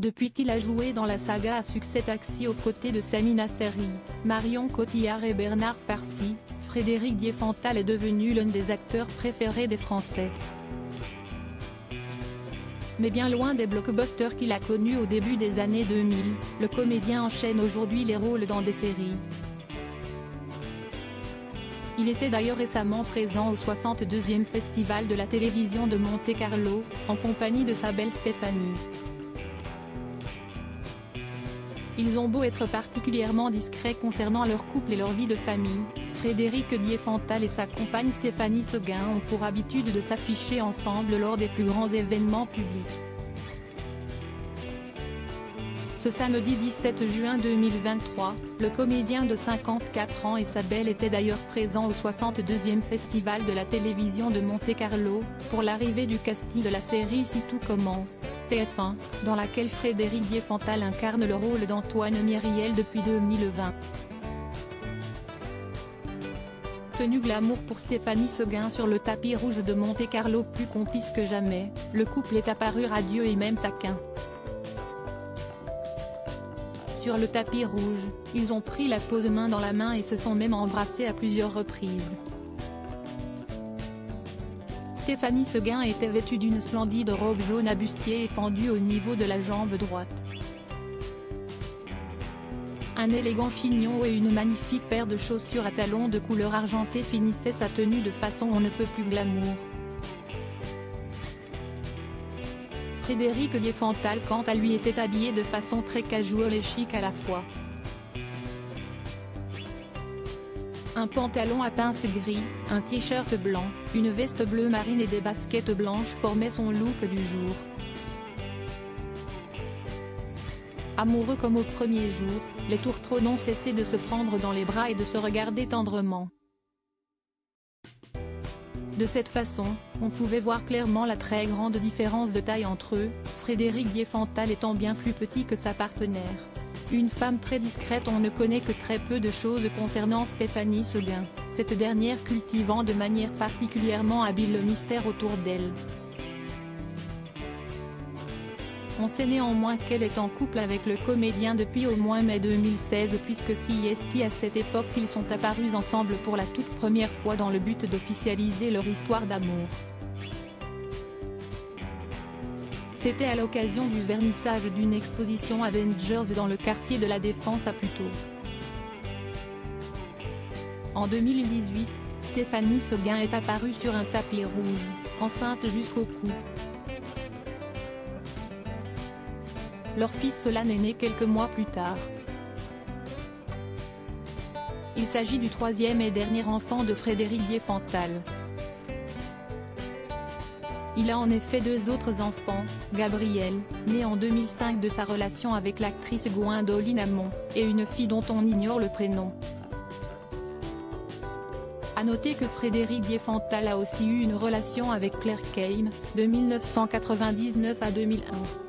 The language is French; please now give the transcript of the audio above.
Depuis qu'il a joué dans la saga à succès Taxi aux côtés de Samina Seri, Marion Cotillard et Bernard Farcy, Frédéric Diefenthal est devenu l'un des acteurs préférés des Français. Mais bien loin des blockbusters qu'il a connus au début des années 2000, le comédien enchaîne aujourd'hui les rôles dans des séries. Il était d'ailleurs récemment présent au 62e Festival de la télévision de Monte-Carlo, en compagnie de sa belle Stéphanie. Ils ont beau être particulièrement discrets concernant leur couple et leur vie de famille, Frédéric Diefenthal et sa compagne Stéphanie Seguin ont pour habitude de s'afficher ensemble lors des plus grands événements publics. Ce samedi 17 juin 2023, le comédien de 54 ans et sa belle étaient d'ailleurs présents au 62e Festival de la télévision de Monte-Carlo, pour l'arrivée du casting de la série Si tout commence, TF1, dans laquelle Frédéric Diefenthal incarne le rôle d'Antoine Myriel depuis 2020. Tenue glamour pour Stéphanie Seguin sur le tapis rouge de Monte-Carlo, plus complice que jamais, le couple est apparu radieux et même taquin. Sur le tapis rouge, ils ont pris la pose main dans la main et se sont même embrassés à plusieurs reprises. Stéphanie Seguin était vêtue d'une splendide robe jaune à bustier et fendue au niveau de la jambe droite. Un élégant chignon et une magnifique paire de chaussures à talons de couleur argentée finissaient sa tenue de façon on ne peut plus glamour. Frédéric Diefenthal quant à lui était habillé de façon très casual et chic à la fois. Un pantalon à pince gris, un t-shirt blanc, une veste bleu marine et des baskets blanches formaient son look du jour. Amoureux comme au premier jour, les tourtereaux n'ont cessé de se prendre dans les bras et de se regarder tendrement. De cette façon, on pouvait voir clairement la très grande différence de taille entre eux, Frédéric Diefenthal étant bien plus petit que sa partenaire. Une femme très discrète, on ne connaît que très peu de choses concernant Stéphanie Seguin, cette dernière cultivant de manière particulièrement habile le mystère autour d'elle. On sait néanmoins qu'elle est en couple avec le comédien depuis au moins mai 2016 puisque c'est à cette époque qu'ils sont apparus ensemble pour la toute première fois dans le but d'officialiser leur histoire d'amour. C'était à l'occasion du vernissage d'une exposition Avengers dans le quartier de la Défense à Puteaux. En 2018, Stéphanie Seguin est apparue sur un tapis rouge, enceinte jusqu'au cou. Leur fils Solane est né quelques mois plus tard. Il s'agit du troisième et dernier enfant de Frédéric Diefenthal. Il a en effet deux autres enfants, Gabriel, né en 2005 de sa relation avec l'actrice Gwendoline Amon, et une fille dont on ignore le prénom. A noter que Frédéric Diefenthal a aussi eu une relation avec Claire Keim, de 1999 à 2001.